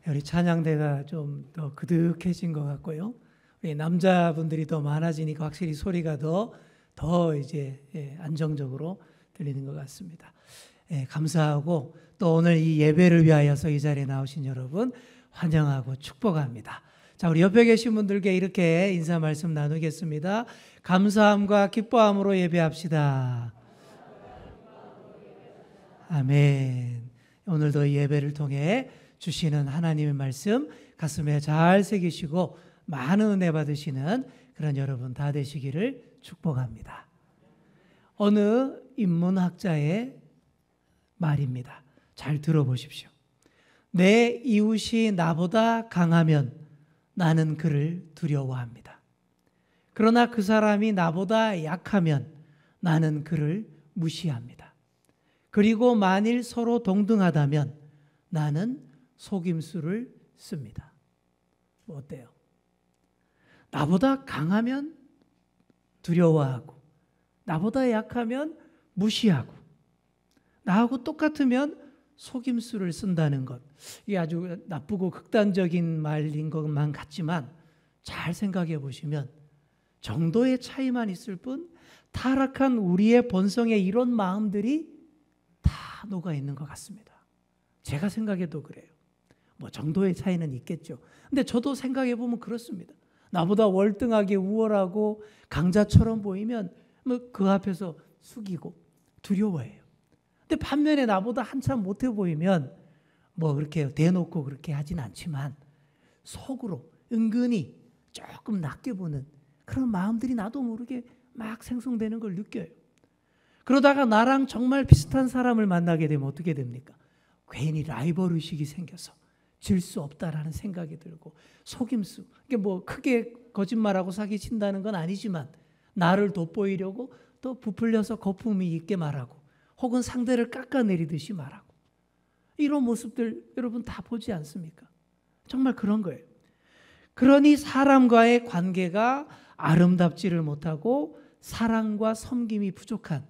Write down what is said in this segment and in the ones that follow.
우리 찬양대가 좀 더 그득해진 것 같고요. 우리 남자분들이 더 많아지니까 확실히 소리가 더 이제 안정적으로 들리는 것 같습니다. 감사하고 또 오늘 이 예배를 위하여서 이 자리에 나오신 여러분 환영하고 축복합니다. 자, 우리 옆에 계신 분들께 이렇게 인사 말씀 나누겠습니다. 감사함과 기뻐함으로 예배합시다. 아멘. 오늘도 이 예배를 통해 주시는 하나님의 말씀 가슴에 잘 새기시고 많은 은혜 받으시는 그런 여러분 다 되시기를 축복합니다. 어느 인문학자의 말입니다. 잘 들어보십시오. 내 이웃이 나보다 강하면 나는 그를 두려워합니다. 그러나 그 사람이 나보다 약하면 나는 그를 무시합니다. 그리고 만일 서로 동등하다면 나는 속임수를 씁니다. 뭐 어때요? 나보다 강하면 두려워하고 나보다 약하면 무시하고 나하고 똑같으면 속임수를 쓴다는 것. 이게 아주 나쁘고 극단적인 말인 것만 같지만 잘 생각해 보시면 정도의 차이만 있을 뿐 타락한 우리의 본성에 이런 마음들이 다 녹아 있는 것 같습니다. 제가 생각해도 그래요. 뭐 정도의 차이는 있겠죠. 근데 저도 생각해 보면 그렇습니다. 나보다 월등하게 우월하고 강자처럼 보이면 뭐 그 앞에서 숙이고 두려워해요. 근데 반면에 나보다 한참 못해 보이면 뭐 그렇게 대놓고 그렇게 하진 않지만 속으로 은근히 조금 낮게 보는 그런 마음들이 나도 모르게 막 생성되는 걸 느껴요. 그러다가 나랑 정말 비슷한 사람을 만나게 되면 어떻게 됩니까? 괜히 라이벌 의식이 생겨서 질 수 없다라는 생각이 들고 속임수. 이게 뭐 크게 거짓말하고 사기친다는 건 아니지만 나를 돋보이려고 또 부풀려서 거품이 있게 말하고 혹은 상대를 깎아내리듯이 말하고 이런 모습들 여러분 다 보지 않습니까? 정말 그런 거예요. 그러니 사람과의 관계가 아름답지를 못하고 사랑과 섬김이 부족한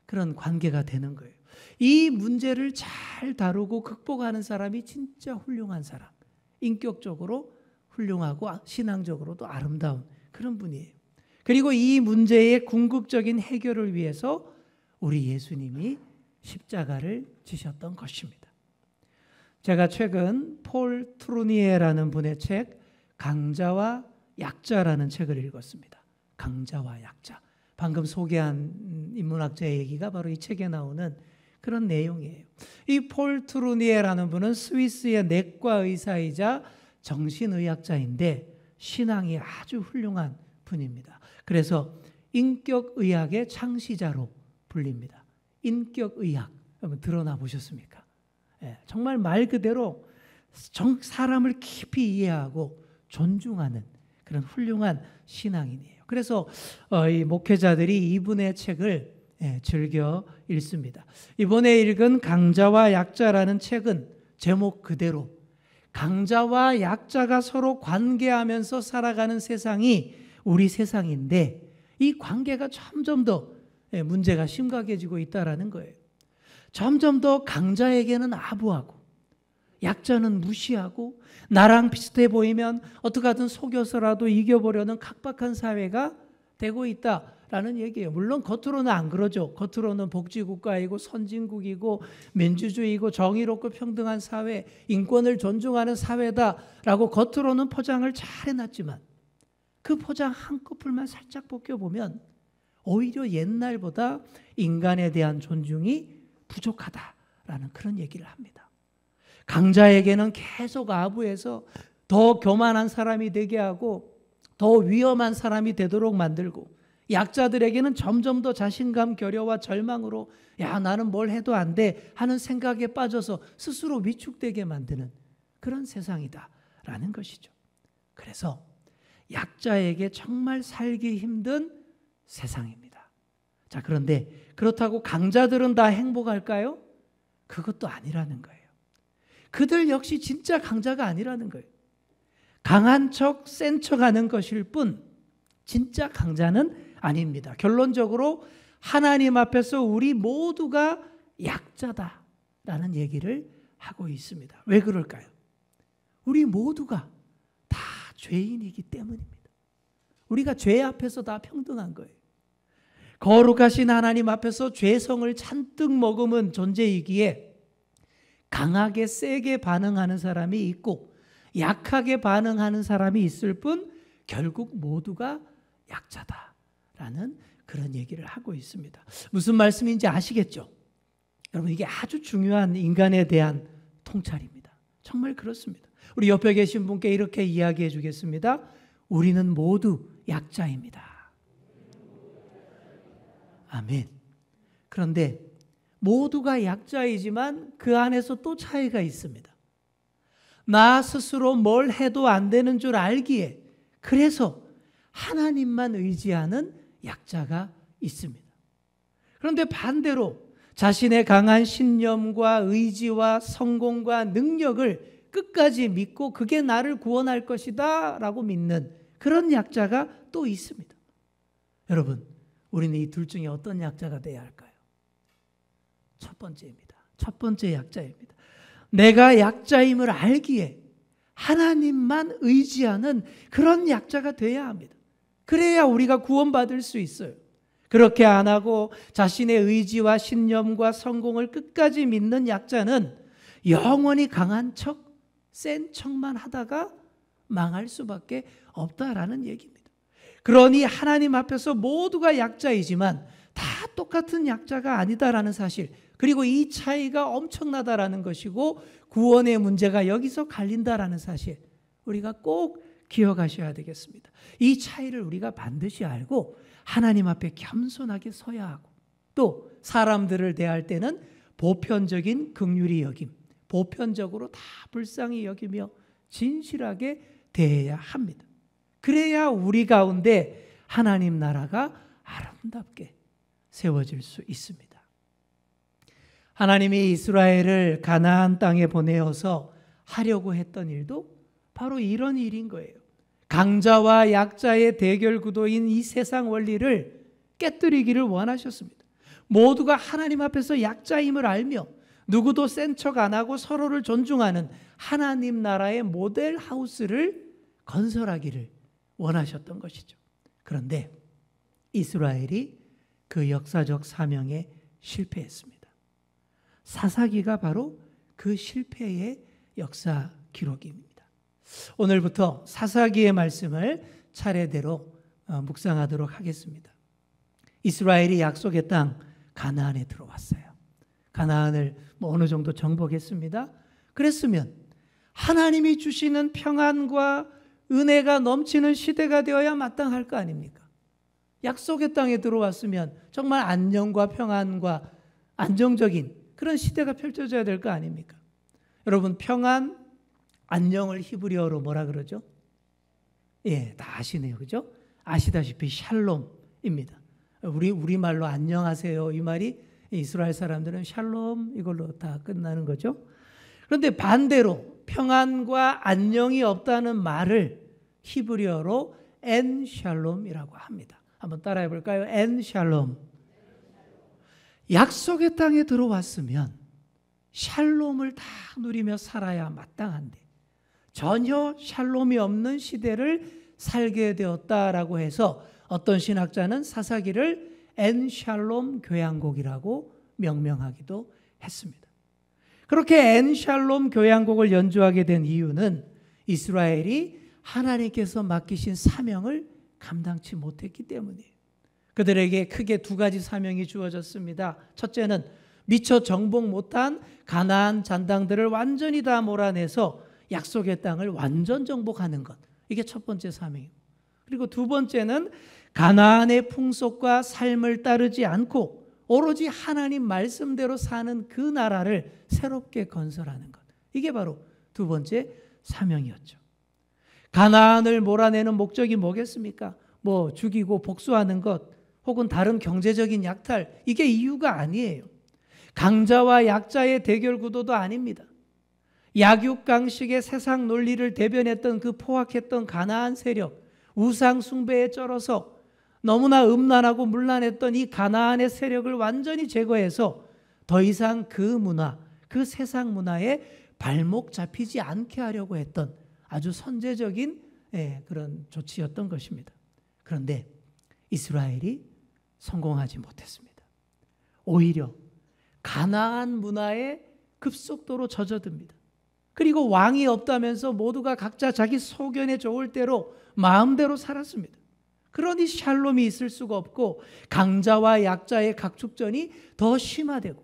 그런 관계가 되는 거예요. 이 문제를 잘 다루고 극복하는 사람이 진짜 훌륭한 사람, 인격적으로 훌륭하고 신앙적으로도 아름다운 그런 분이에요. 그리고 이 문제의 궁극적인 해결을 위해서 우리 예수님이 십자가를 지셨던 것입니다. 제가 최근 폴 트루니에라는 분의 책 강자와 약자라는 책을 읽었습니다. 강자와 약자. 방금 소개한 인문학자의 얘기가 바로 이 책에 나오는 그런 내용이에요. 이 폴 트루니에라는 분은 스위스의 내과 의사이자 정신의학자인데 신앙이 아주 훌륭한 분입니다. 그래서 인격의학의 창시자로 불립니다. 인격의학 한번 드러나 보셨습니까? 정말 말 그대로 사람을 깊이 이해하고 존중하는 그런 훌륭한 신앙인이에요. 그래서 이 목회자들이 이분의 책을 즐겨 읽습니다. 이번에 읽은 강자와 약자라는 책은 제목 그대로 강자와 약자가 서로 관계하면서 살아가는 세상이 우리 세상인데 이 관계가 점점 더 문제가 심각해지고 있다는 거예요. 점점 더 강자에게는 아부하고 약자는 무시하고 나랑 비슷해 보이면 어떻게 하든 속여서라도 이겨보려는 각박한 사회가 되고 있다라는 얘기예요. 물론 겉으로는 안 그러죠. 겉으로는 복지국가이고 선진국이고 민주주의고 정의롭고 평등한 사회, 인권을 존중하는 사회다라고 겉으로는 포장을 잘 해놨지만 그 포장 한꺼풀만 살짝 벗겨보면 오히려 옛날보다 인간에 대한 존중이 부족하다라는 그런 얘기를 합니다. 강자에게는 계속 아부해서 더 교만한 사람이 되게 하고 더 위험한 사람이 되도록 만들고 약자들에게는 점점 더 자신감 결여와 절망으로 야 나는 뭘 해도 안 돼 하는 생각에 빠져서 스스로 위축되게 만드는 그런 세상이다라는 것이죠. 그래서 약자에게 정말 살기 힘든 세상입니다. 자, 그런데 그렇다고 강자들은 다 행복할까요? 그것도 아니라는 거예요. 그들 역시 진짜 강자가 아니라는 거예요. 강한 척, 센 척 하는 것일 뿐 진짜 강자는 아닙니다. 결론적으로 하나님 앞에서 우리 모두가 약자다라는 얘기를 하고 있습니다. 왜 그럴까요? 우리 모두가 다 죄인이기 때문입니다. 우리가 죄 앞에서 다 평등한 거예요. 거룩하신 하나님 앞에서 죄성을 잔뜩 머금은 존재이기에 강하게 세게 반응하는 사람이 있고 약하게 반응하는 사람이 있을 뿐 결국 모두가 약자다라는 그런 얘기를 하고 있습니다. 무슨 말씀인지 아시겠죠? 여러분, 이게 아주 중요한 인간에 대한 통찰입니다. 정말 그렇습니다. 우리 옆에 계신 분께 이렇게 이야기해 주겠습니다. 우리는 모두 약자입니다. 아멘. 그런데 모두가 약자이지만 그 안에서 또 차이가 있습니다. 나 스스로 뭘 해도 안 되는 줄 알기에 그래서 하나님만 의지하는 약자가 있습니다. 그런데 반대로 자신의 강한 신념과 의지와 성공과 능력을 끝까지 믿고 그게 나를 구원할 것이다 라고 믿는 그런 약자가 또 있습니다. 여러분, 우리는 이 둘 중에 어떤 약자가 돼야 할까요? 첫 번째입니다. 첫 번째 약자입니다. 내가 약자임을 알기에 하나님만 의지하는 그런 약자가 돼야 합니다. 그래야 우리가 구원받을 수 있어요. 그렇게 안 하고 자신의 의지와 신념과 성공을 끝까지 믿는 약자는 영원히 강한 척, 센 척만 하다가 망할 수밖에 없다라는 얘기입니다. 그러니 하나님 앞에서 모두가 약자이지만 다 똑같은 약자가 아니다라는 사실, 그리고 이 차이가 엄청나다라는 것이고 구원의 문제가 여기서 갈린다라는 사실, 우리가 꼭 기억하셔야 되겠습니다. 이 차이를 우리가 반드시 알고 하나님 앞에 겸손하게 서야 하고, 또 사람들을 대할 때는 보편적인 긍휼히 여김, 보편적으로 다 불쌍히 여기며 진실하게 대해야 합니다. 그래야 우리 가운데 하나님 나라가 아름답게 세워질 수 있습니다. 하나님이 이스라엘을 가나안 땅에 보내어서 하려고 했던 일도 바로 이런 일인 거예요. 강자와 약자의 대결 구도인 이 세상 원리를 깨뜨리기를 원하셨습니다. 모두가 하나님 앞에서 약자임을 알며 누구도 센 척 안 하고 서로를 존중하는 하나님 나라의 모델 하우스를 건설하기를 원하셨던 것이죠. 그런데 이스라엘이 그 역사적 사명에 실패했습니다. 사사기가 바로 그 실패의 역사 기록입니다. 오늘부터 사사기의 말씀을 차례대로 묵상하도록 하겠습니다. 이스라엘이 약속의 땅 가나안에 들어왔어요. 가나안을 어느 정도 정복했습니다. 그랬으면 하나님이 주시는 평안과 은혜가 넘치는 시대가 되어야 마땅할 거 아닙니까? 약속의 땅에 들어왔으면 정말 안녕과 평안과 안정적인 그런 시대가 펼쳐져야 될 거 아닙니까? 여러분, 평안, 안녕을 히브리어로 뭐라 그러죠? 예, 다 아시네요. 그죠? 아시다시피 샬롬입니다. 우리말로 안녕하세요 이 말이 이스라엘 사람들은 샬롬 이걸로 다 끝나는 거죠. 그런데 반대로 평안과 안녕이 없다는 말을 히브리어로 엔 샬롬이라고 합니다. 한번 따라해 볼까요? 엔 샬롬. 약속의 땅에 들어왔으면 샬롬을 다 누리며 살아야 마땅한데 전혀 샬롬이 없는 시대를 살게 되었다라고 해서 어떤 신학자는 사사기를 엔샬롬 교향곡이라고 명명하기도 했습니다. 그렇게 엔샬롬 교향곡을 연주하게 된 이유는 이스라엘이 하나님께서 맡기신 사명을 감당치 못했기 때문이에요. 그들에게 크게 두 가지 사명이 주어졌습니다. 첫째는 미처 정복 못한 가나안 잔당들을 완전히 다 몰아내서 약속의 땅을 완전 정복하는 것. 이게 첫 번째 사명이고, 그리고 두 번째는 가나안의 풍속과 삶을 따르지 않고 오로지 하나님 말씀대로 사는 그 나라를 새롭게 건설하는 것. 이게 바로 두 번째 사명이었죠. 가나안을 몰아내는 목적이 뭐겠습니까? 뭐 죽이고 복수하는 것, 혹은 다른 경제적인 약탈, 이게 이유가 아니에요. 강자와 약자의 대결 구도도 아닙니다. 약육강식의 세상 논리를 대변했던 그 포악했던 가나안 세력, 우상 숭배에 쩔어서 너무나 음란하고 문란했던 이 가나안의 세력을 완전히 제거해서 더 이상 그 문화, 그 세상 문화에 발목 잡히지 않게 하려고 했던 아주 선제적인 그런 조치였던 것입니다. 그런데 이스라엘이 성공하지 못했습니다. 오히려 가나안 문화에 급속도로 젖어듭니다. 그리고 왕이 없다면서 모두가 각자 자기 소견에 좋을 대로 마음대로 살았습니다. 그러니 샬롬이 있을 수가 없고 강자와 약자의 각축전이 더 심화되고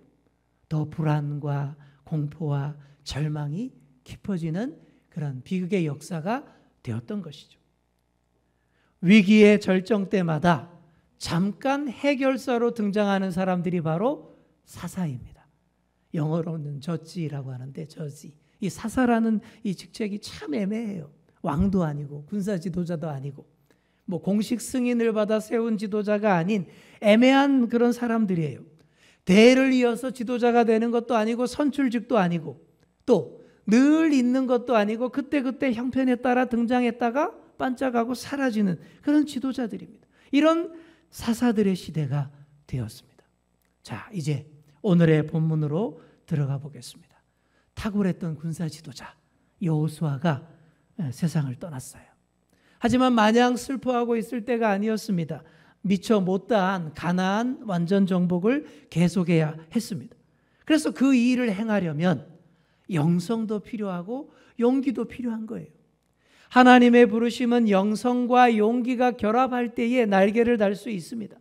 더 불안과 공포와 절망이 깊어지는 그런 비극의 역사가 되었던 것이죠. 위기의 절정 때마다 잠깐 해결사로 등장하는 사람들이 바로 사사입니다. 영어로는 저지라고 하는데 저지. 이 사사라는 이 직책이 참 애매해요. 왕도 아니고 군사 지도자도 아니고 뭐 공식 승인을 받아 세운 지도자가 아닌 애매한 그런 사람들이에요. 대를 이어서 지도자가 되는 것도 아니고 선출직도 아니고 또 늘 있는 것도 아니고 그때그때 형편에 따라 등장했다가 반짝하고 사라지는 그런 지도자들입니다. 이런 사사들의 시대가 되었습니다. 자, 이제 오늘의 본문으로 들어가 보겠습니다. 탁월했던 군사 지도자 여호수아가 세상을 떠났어요. 하지만 마냥 슬퍼하고 있을 때가 아니었습니다. 미처 못다한 가나안 완전 정복을 계속해야 했습니다. 그래서 그 일을 행하려면 영성도 필요하고 용기도 필요한 거예요. 하나님의 부르심은 영성과 용기가 결합할 때에 날개를 달 수 있습니다.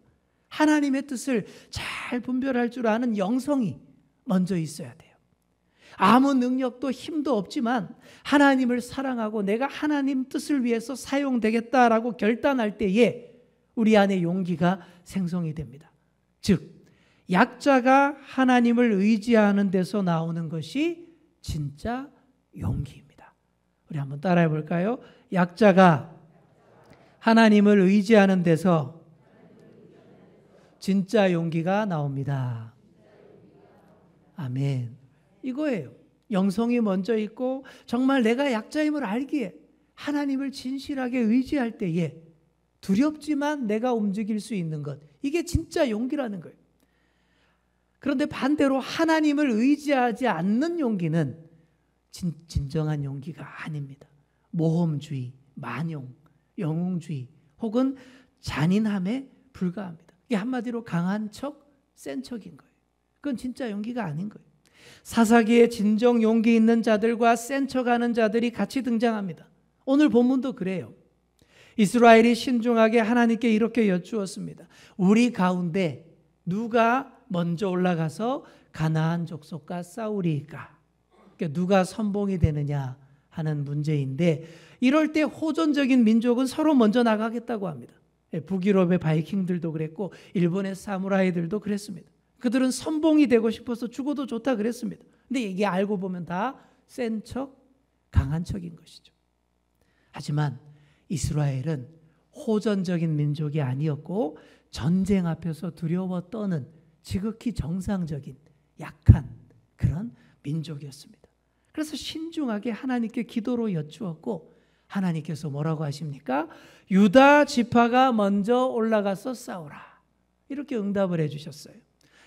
하나님의 뜻을 잘 분별할 줄 아는 영성이 먼저 있어야 돼요. 아무 능력도 힘도 없지만 하나님을 사랑하고 내가 하나님 뜻을 위해서 사용되겠다라고 결단할 때에 우리 안에 용기가 생성이 됩니다. 즉 약자가 하나님을 의지하는 데서 나오는 것이 진짜 용기입니다. 우리 한번 따라해 볼까요? 약자가 하나님을 의지하는 데서 진짜 용기가 나옵니다. 아멘. 이거예요. 영성이 먼저 있고 정말 내가 약자임을 알기에 하나님을 진실하게 의지할 때에 두렵지만 내가 움직일 수 있는 것, 이게 진짜 용기라는 거예요. 그런데 반대로 하나님을 의지하지 않는 용기는 진정한 용기가 아닙니다. 모험주의, 만용, 영웅주의 혹은 잔인함에 불과합니다. 이게 한마디로 강한 척, 센 척인 거예요. 그건 진짜 용기가 아닌 거예요. 사사기에 진정 용기 있는 자들과 센 척하는 자들이 같이 등장합니다. 오늘 본문도 그래요. 이스라엘이 신중하게 하나님께 이렇게 여쭈었습니다. 우리 가운데 누가 먼저 올라가서 가나안 족속과 싸우리까? 그러니까 누가 선봉이 되느냐 하는 문제인데 이럴 때 호전적인 민족은 서로 먼저 나가겠다고 합니다. 북유럽의 바이킹들도 그랬고 일본의 사무라이들도 그랬습니다. 그들은 선봉이 되고 싶어서 죽어도 좋다 그랬습니다. 근데 이게 알고 보면 다 센 척, 강한 척인 것이죠. 하지만 이스라엘은 호전적인 민족이 아니었고 전쟁 앞에서 두려워 떠는 지극히 정상적인 약한 그런 민족이었습니다. 그래서 신중하게 하나님께 기도로 여쭈었고 하나님께서 뭐라고 하십니까? 유다 지파가 먼저 올라가서 싸우라. 이렇게 응답을 해주셨어요.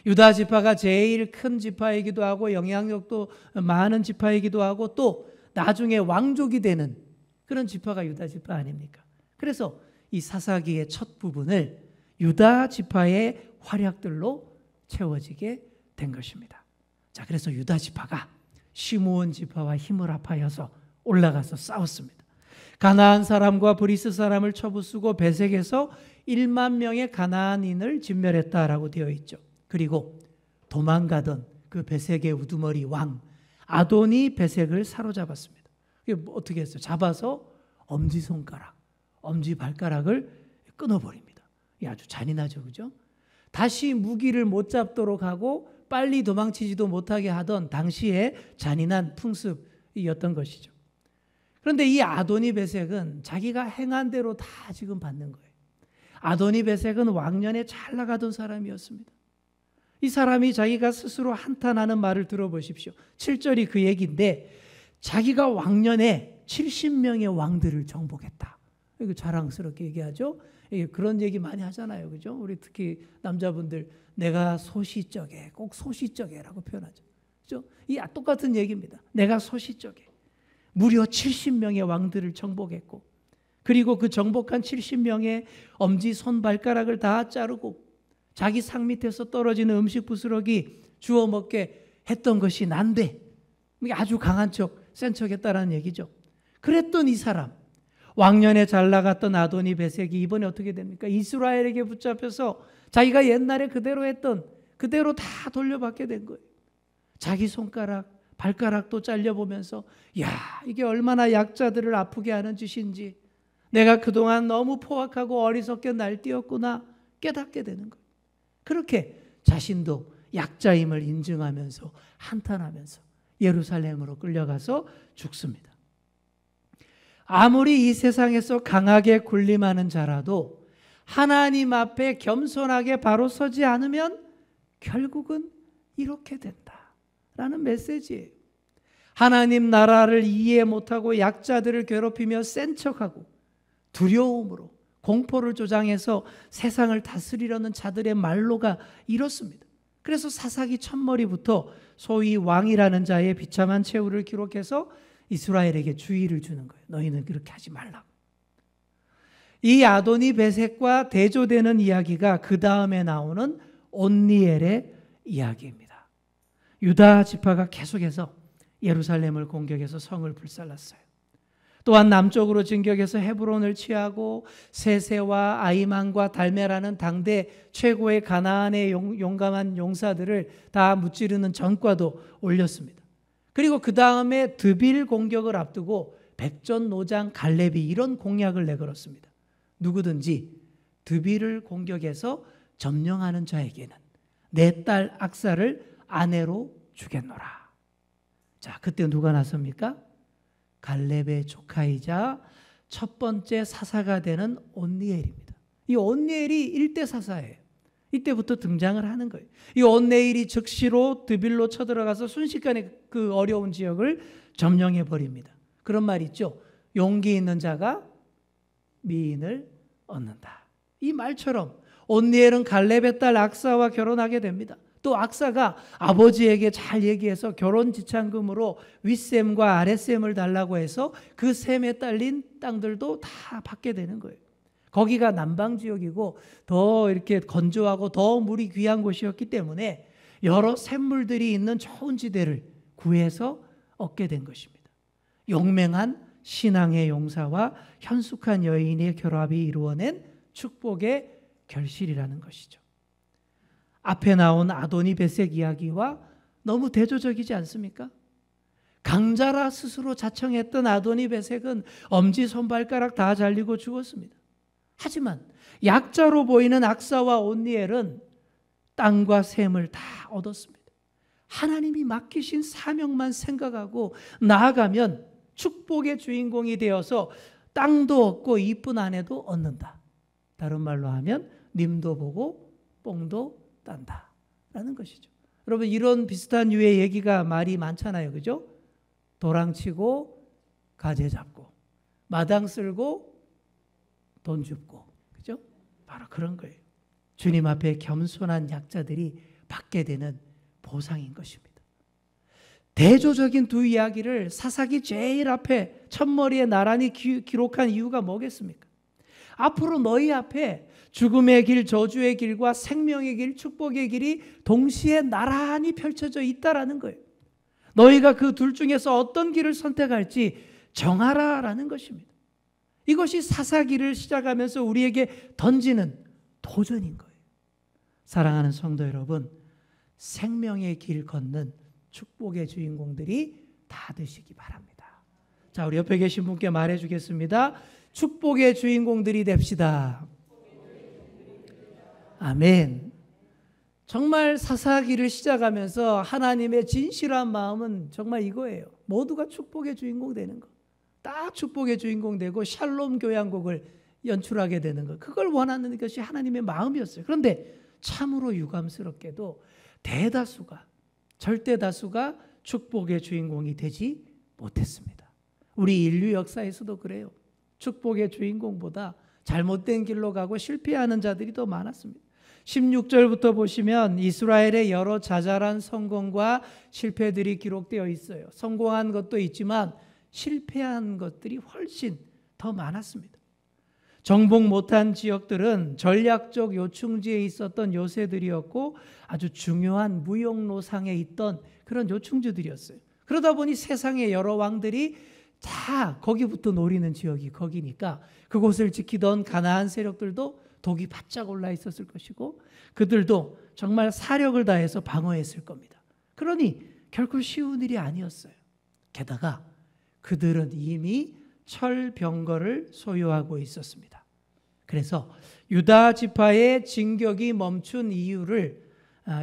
유다 지파가 제일 큰 지파이기도 하고 영향력도 많은 지파이기도 하고 또 나중에 왕족이 되는 그런 지파가 유다 지파 아닙니까? 그래서 이 사사기의 첫 부분을 유다 지파의 활약들로 채워지게 된 것입니다. 자, 그래서 유다 지파가 시므온 지파와 힘을 합하여서 올라가서 싸웠습니다. 가나안 사람과 브리스 사람을 쳐부수고 베색에서 1만 명의 가나안인을 진멸했다라고 되어 있죠. 그리고 도망가던 그 베색의 우두머리 왕 아도니 베색을 사로잡았습니다. 이게 어떻게 했어요? 잡아서 엄지손가락, 엄지발가락을 끊어버립니다. 이게 아주 잔인하죠, 그죠? 다시 무기를 못 잡도록 하고 빨리 도망치지도 못하게 하던 당시의 잔인한 풍습이었던 것이죠. 그런데 이 아도니 베색은 자기가 행한 대로 다 지금 받는 거예요. 아도니 베색은 왕년에 잘 나가던 사람이었습니다. 이 사람이 자기가 스스로 한탄하는 말을 들어보십시오. 7절이 그 얘기인데 자기가 왕년에 70명의 왕들을 정복했다. 이거 자랑스럽게 얘기하죠. 그런 얘기 많이 하잖아요. 그죠? 우리 특히 남자분들 내가 소시적에 꼭 소시적에라고 표현하죠. 그죠? 이 똑같은 얘기입니다. 내가 소시적에 무려 70명의 왕들을 정복했고, 그리고 그 정복한 70명의 엄지 손 발가락을 다 자르고 자기 상 밑에서 떨어지는 음식 부스러기 주워 먹게 했던 것이 난데, 아주 강한 척, 센 척 했다라는 얘기죠. 그랬던 이 사람, 왕년에 잘 나갔던 아도니 베섹이 이번에 어떻게 됩니까? 이스라엘에게 붙잡혀서 자기가 옛날에 그대로 했던 그대로 다 돌려받게 된 거예요. 자기 손가락, 발가락도 잘려보면서 야, 이게 얼마나 약자들을 아프게 하는 짓인지, 내가 그동안 너무 포악하고 어리석게 날뛰었구나 깨닫게 되는 거예요. 그렇게 자신도 약자임을 인증하면서 한탄하면서 예루살렘으로 끌려가서 죽습니다. 아무리 이 세상에서 강하게 군림하는 자라도 하나님 앞에 겸손하게 바로 서지 않으면 결국은 이렇게 된다라는 메시지예요. 하나님 나라를 이해 못하고 약자들을 괴롭히며 센 척하고 두려움으로 공포를 조장해서 세상을 다스리려는 자들의 말로가 이렇습니다. 그래서 사사기 첫머리부터 소위 왕이라는 자의 비참한 최후를 기록해서 이스라엘에게 주의를 주는 거예요. 너희는 그렇게 하지 말라고. 이 아도니 베섹과 대조되는 이야기가 그 다음에 나오는 온니엘의 이야기입니다. 유다 지파가 계속해서 예루살렘을 공격해서 성을 불살랐어요. 또한 남쪽으로 진격해서 헤브론을 취하고 세세와 아이만과 달메라는 당대 최고의 가나안의 용감한 용사들을 다 무찌르는 전과도 올렸습니다. 그리고 그 다음에 드빌 공격을 앞두고 백전노장 갈렙이 이런 공약을 내걸었습니다. 누구든지 드빌을 공격해서 점령하는 자에게는 내 딸 악사를 아내로 주겠노라. 자, 그때 누가 나섭니까? 갈렙의 조카이자 첫 번째 사사가 되는 온니엘입니다. 이 온니엘이 일대 사사예요. 이때부터 등장을 하는 거예요. 이 온니엘이 즉시로 드빌로 쳐들어가서 순식간에 그 어려운 지역을 점령해 버립니다. 그런 말 있죠. 용기 있는 자가 미인을 얻는다. 이 말처럼 온니엘은 갈렙의 딸 악사와 결혼하게 됩니다. 또 악사가 아버지에게 잘 얘기해서 결혼 지참금으로 윗셈과 아랫셈을 달라고 해서 그 셈에 딸린 땅들도 다 받게 되는 거예요. 거기가 남방 지역이고 더 이렇게 건조하고 더 물이 귀한 곳이었기 때문에 여러 샘물들이 있는 좋은 지대를 구해서 얻게 된 것입니다. 용맹한 신앙의 용사와 현숙한 여인의 결합이 이루어낸 축복의 결실이라는 것이죠. 앞에 나온 아도니 베섹 이야기와 너무 대조적이지 않습니까? 강자라 스스로 자청했던 아도니 베섹은 엄지 손발가락 다 잘리고 죽었습니다. 하지만 약자로 보이는 악사와 온니엘은 땅과 샘을 다 얻었습니다. 하나님이 맡기신 사명만 생각하고 나아가면 축복의 주인공이 되어서 땅도 얻고 이쁜 아내도 얻는다. 다른 말로 하면 님도 보고 뽕도 딴다라는 것이죠. 여러분, 이런 비슷한 유의 얘기가 말이 많잖아요. 그죠? 도랑치고 가재 잡고 마당 쓸고 돈 줍고, 그죠? 바로 그런 거예요. 주님 앞에 겸손한 약자들이 받게 되는 보상인 것입니다. 대조적인 두 이야기를 사사기 제일 앞에 첫머리에 나란히 기록한 이유가 뭐겠습니까? 앞으로 너희 앞에 죽음의 길, 저주의 길과 생명의 길, 축복의 길이 동시에 나란히 펼쳐져 있다라는 거예요. 너희가 그 둘 중에서 어떤 길을 선택할지 정하라라는 것입니다. 이것이 사사기를 시작하면서 우리에게 던지는 도전인 거예요. 사랑하는 성도 여러분, 생명의 길 걷는 축복의 주인공들이 다 되시기 바랍니다. 자, 우리 옆에 계신 분께 말해주겠습니다. 축복의 주인공들이 됩시다. 아멘. 정말 사사기를 시작하면서 하나님의 진실한 마음은 정말 이거예요. 모두가 축복의 주인공 되는 거. 딱 축복의 주인공 되고 샬롬 교향곡을 연출하게 되는 것. 그걸 원하는 것이 하나님의 마음이었어요. 그런데 참으로 유감스럽게도 대다수가, 절대 다수가 축복의 주인공이 되지 못했습니다. 우리 인류 역사에서도 그래요. 축복의 주인공보다 잘못된 길로 가고 실패하는 자들이 더 많았습니다. 16절부터 보시면 이스라엘의 여러 자잘한 성공과 실패들이 기록되어 있어요. 성공한 것도 있지만 실패한 것들이 훨씬 더 많았습니다. 정복 못한 지역들은 전략적 요충지에 있었던 요새들이었고 아주 중요한 무역로상에 있던 그런 요충지들이었어요. 그러다 보니 세상의 여러 왕들이 다 거기부터 노리는 지역이 거기니까 그곳을 지키던 가나안 세력들도 독이 바짝 올라 있었을 것이고 그들도 정말 사력을 다해서 방어했을 겁니다. 그러니 결코 쉬운 일이 아니었어요. 게다가 그들은 이미 철병거를 소유하고 있었습니다. 그래서 유다 지파의 진격이 멈춘 이유를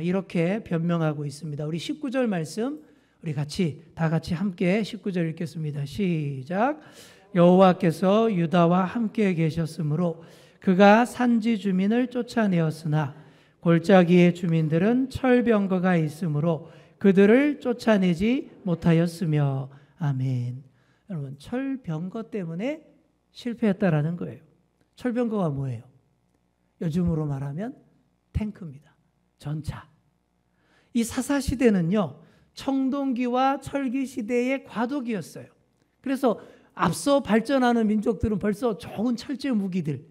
이렇게 변명하고 있습니다. 우리 19절 말씀 우리 다 같이 함께 19절 읽겠습니다. 시작. 여호와께서 유다와 함께 계셨으므로 그가 산지 주민을 쫓아내었으나 골짜기의 주민들은 철병거가 있으므로 그들을 쫓아내지 못하였으며. 아멘. 여러분, 철병거 때문에 실패했다라는 거예요. 철병거가 뭐예요? 요즘으로 말하면 탱크입니다. 전차. 이 사사시대는요, 청동기와 철기 시대의 과도기였어요. 그래서 앞서 발전하는 민족들은 벌써 좋은 철제 무기들,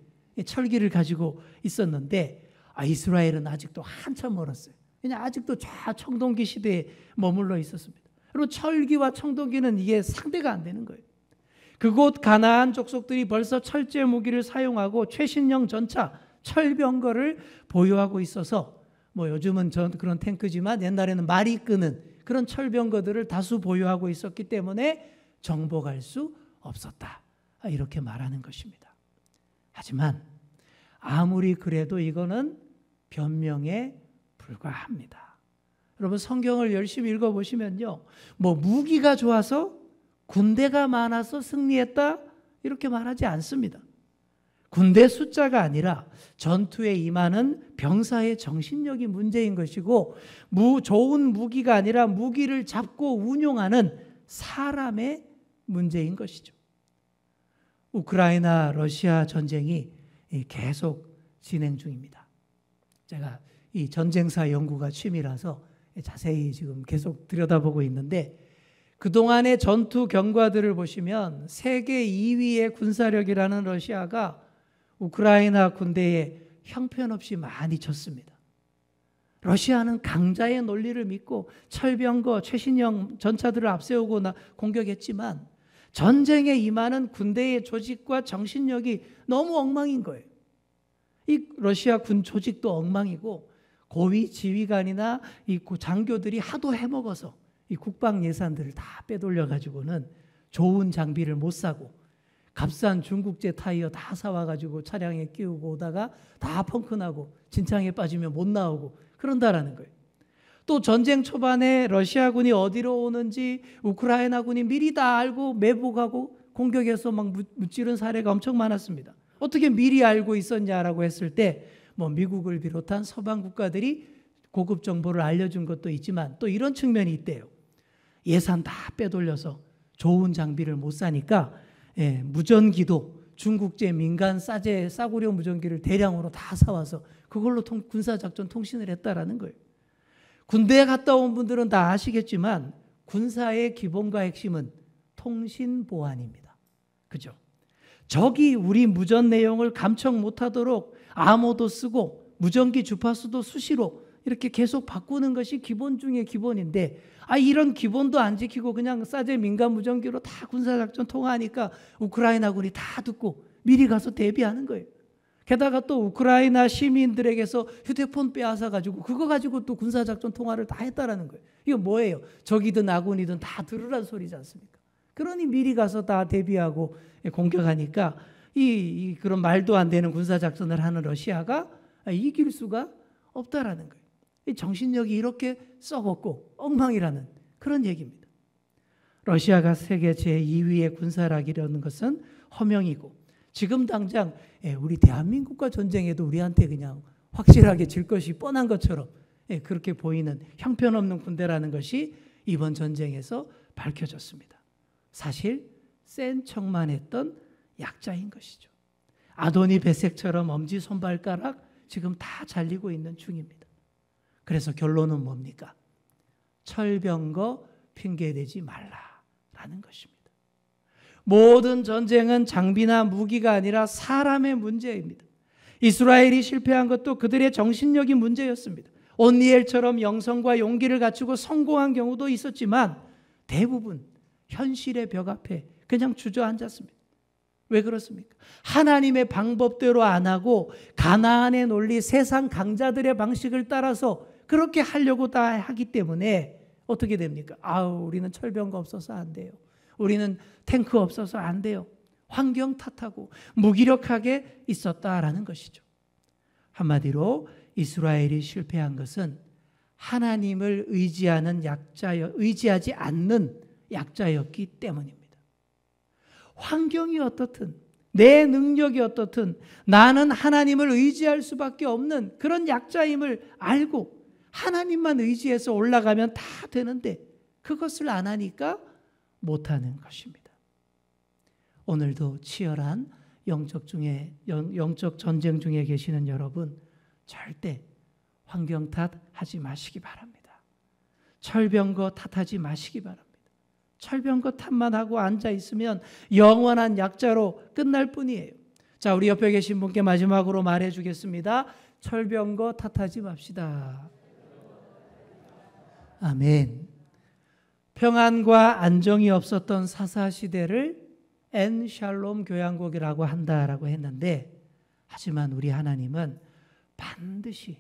철기를 가지고 있었는데 이스라엘은 아직도 한참 멀었어요. 그냥 아직도 청동기 시대에 머물러 있었습니다. 그리고 철기와 청동기는 이게 상대가 안 되는 거예요. 그곳 가나안 족속들이 벌써 철제 무기를 사용하고 최신형 전차, 철병거를 보유하고 있어서 요즘은 그런 탱크지만 옛날에는 말이 끄는 그런 철병거들을 다수 보유하고 있었기 때문에 정복할 수 없었다. 이렇게 말하는 것입니다. 하지만 아무리 그래도 이거는 변명에 불과합니다. 여러분 성경을 열심히 읽어보시면요. 무기가 좋아서 군대가 많아서 승리했다 이렇게 말하지 않습니다. 군대 숫자가 아니라 전투에 임하는 병사의 정신력이 문제인 것이고 좋은 무기가 아니라 무기를 잡고 운용하는 사람의 문제인 것이죠. 우크라이나 러시아 전쟁이 계속 진행 중입니다. 제가 이 전쟁사 연구가 취미라서 자세히 지금 계속 들여다보고 있는데 그동안의 전투 경과들을 보시면 세계 2위의 군사력이라는 러시아가 우크라이나 군대에 형편없이 많이 졌습니다. 러시아는 강자의 논리를 믿고 철병거, 최신형 전차들을 앞세우고 공격했지만 전쟁에 임하는 군대의 조직과 정신력이 너무 엉망인 거예요. 이 러시아 군 조직도 엉망이고 고위 지휘관이나 이 장교들이 하도 해먹어서 이 국방 예산들을 다 빼돌려 가지고는 좋은 장비를 못 사고 값싼 중국제 타이어 다 사와가지고 차량에 끼우고 오다가 다 펑크나고 진창에 빠지면 못 나오고 그런다라는 거예요. 또 전쟁 초반에 러시아군이 어디로 오는지 우크라이나군이 미리 다 알고 매복하고 공격해서 막 무찌른 사례가 엄청 많았습니다. 어떻게 미리 알고 있었냐라고 했을 때 미국을 비롯한 서방 국가들이 고급 정보를 알려준 것도 있지만 또 이런 측면이 있대요. 예산 다 빼돌려서 좋은 장비를 못 사니까 무전기도 중국제 민간 싸구려 무전기를 대량으로 다 사와서 그걸로 군사작전 통신을 했다라는 거예요. 군대에 갔다 온 분들은 다 아시겠지만 군사의 기본과 핵심은 통신 보안입니다. 그죠? 적이 우리 무전 내용을 감청 못하도록 암호도 쓰고 무전기 주파수도 수시로 이렇게 계속 바꾸는 것이 기본 중에 기본인데 이런 기본도 안 지키고 그냥 싸제 민간 무전기로 다 군사작전 통화하니까 우크라이나군이 다 듣고 미리 가서 대비하는 거예요. 게다가 또 우크라이나 시민들에게서 휴대폰 빼앗아가지고 그거 가지고 또 군사작전 통화를 다 했다라는 거예요. 이거 뭐예요? 적이든 아군이든 다 들으란 소리지 않습니까? 그러니 미리 가서 다 대비하고 공격하니까 그런 말도 안 되는 군사작전을 하는 러시아가 이길 수가 없다라는 거예요. 이 정신력이 이렇게 썩었고 엉망이라는 그런 얘기입니다. 러시아가 세계 제2위의 군사력이라는 것은 허명이고 지금 당장 우리 대한민국과 전쟁에도 우리한테 그냥 확실하게 질 것이 뻔한 것처럼 그렇게 보이는 형편없는 군대라는 것이 이번 전쟁에서 밝혀졌습니다. 사실 센 척만 했던 약자인 것이죠. 아도니 배색처럼 엄지손발가락 지금 다 잘리고 있는 중입니다. 그래서 결론은 뭡니까? 철병거 핑계대지 말라라는 것입니다. 모든 전쟁은 장비나 무기가 아니라 사람의 문제입니다. 이스라엘이 실패한 것도 그들의 정신력이 문제였습니다. 온니엘처럼 영성과 용기를 갖추고 성공한 경우도 있었지만 대부분 현실의 벽 앞에 그냥 주저앉았습니다. 왜 그렇습니까? 하나님의 방법대로 안 하고 가나안의 논리, 세상 강자들의 방식을 따라서 그렇게 하려고 다 하기 때문에 어떻게 됩니까? 우리는 철병거 없어서 안 돼요. 우리는 탱크 없어서 안 돼요. 환경 탓하고 무기력하게 있었다라는 것이죠. 한마디로 이스라엘이 실패한 것은 하나님을 의지하지 않는 약자였기 때문입니다. 환경이 어떻든 내 능력이 어떻든 나는 하나님을 의지할 수밖에 없는 그런 약자임을 알고 하나님만 의지해서 올라가면 다 되는데 그것을 안 하니까 못하는 것입니다. 오늘도 치열한 영적 전쟁 중에 계시는 여러분, 절대 환경 탓하지 마시기 바랍니다. 철병거 탓하지 마시기 바랍니다. 철병거 탓만 하고 앉아 있으면 영원한 약자로 끝날 뿐이에요. 자, 우리 옆에 계신 분께 마지막으로 말해 주겠습니다. 철병거 탓하지 맙시다. 아멘. 평안과 안정이 없었던 사사시대를 엔샬롬 교향곡이라고 한다라고 했는데, 하지만 우리 하나님은 반드시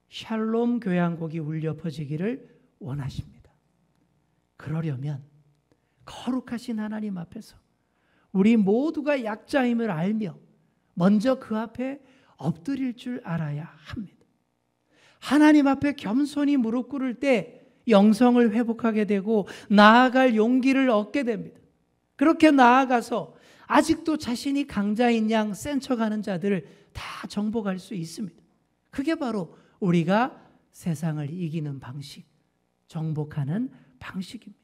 샬롬 교향곡이 울려 퍼지기를 원하십니다. 그러려면 거룩하신 하나님 앞에서 우리 모두가 약자임을 알며 먼저 그 앞에 엎드릴 줄 알아야 합니다. 하나님 앞에 겸손히 무릎 꿇을 때 영성을 회복하게 되고 나아갈 용기를 얻게 됩니다. 그렇게 나아가서 아직도 자신이 강자인 양 센 척하는 자들을 다 정복할 수 있습니다. 그게 바로 우리가 세상을 이기는 방식, 정복하는 방식입니다.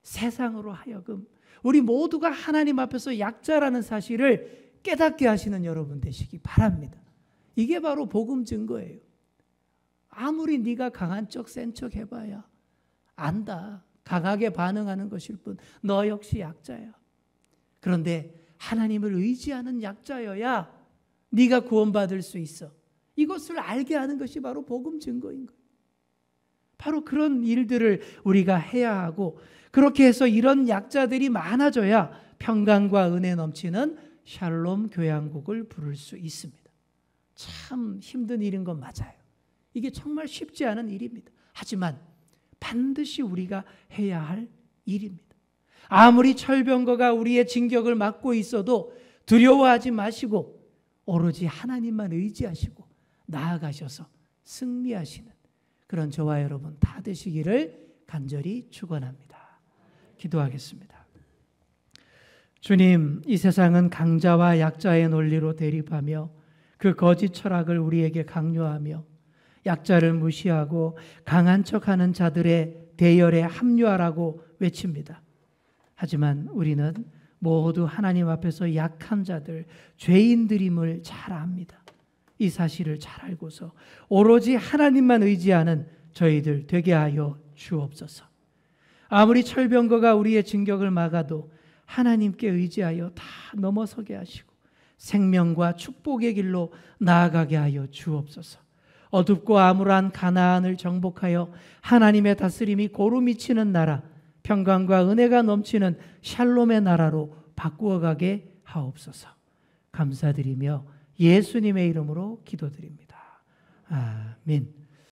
세상으로 하여금 우리 모두가 하나님 앞에서 약자라는 사실을 깨닫게 하시는 여러분 되시기 바랍니다. 이게 바로 복음 증거예요. 아무리 네가 강한 척, 센 척 해봐야 안다. 강하게 반응하는 것일 뿐 너 역시 약자야. 그런데 하나님을 의지하는 약자여야 네가 구원받을 수 있어. 이것을 알게 하는 것이 바로 복음 증거인 거예요. 바로 그런 일들을 우리가 해야 하고, 그렇게 해서 이런 약자들이 많아져야 평강과 은혜 넘치는 샬롬 교향곡을 부를 수 있습니다. 참 힘든 일인 건 맞아요. 이게 정말 쉽지 않은 일입니다. 하지만 반드시 우리가 해야 할 일입니다. 아무리 철병거가 우리의 진격을 막고 있어도 두려워하지 마시고 오로지 하나님만 의지하시고 나아가셔서 승리하시는 그런 저와 여러분 다 되시기를 간절히 축원합니다. 기도하겠습니다. 주님, 이 세상은 강자와 약자의 논리로 대립하며 그 거짓 철학을 우리에게 강요하며 약자를 무시하고 강한 척하는 자들의 대열에 합류하라고 외칩니다. 하지만 우리는 모두 하나님 앞에서 약한 자들, 죄인들임을 잘 압니다. 이 사실을 잘 알고서 오로지 하나님만 의지하는 저희들 되게 하여 주옵소서. 아무리 철병거가 우리의 진격을 막아도 하나님께 의지하여 다 넘어서게 하시고 생명과 축복의 길로 나아가게 하여 주옵소서. 어둡고 암울한 가나안을 정복하여 하나님의 다스림이 고루 미치는 나라, 평강과 은혜가 넘치는 샬롬의 나라로 바꾸어가게 하옵소서. 감사드리며 예수님의 이름으로 기도드립니다. 아멘.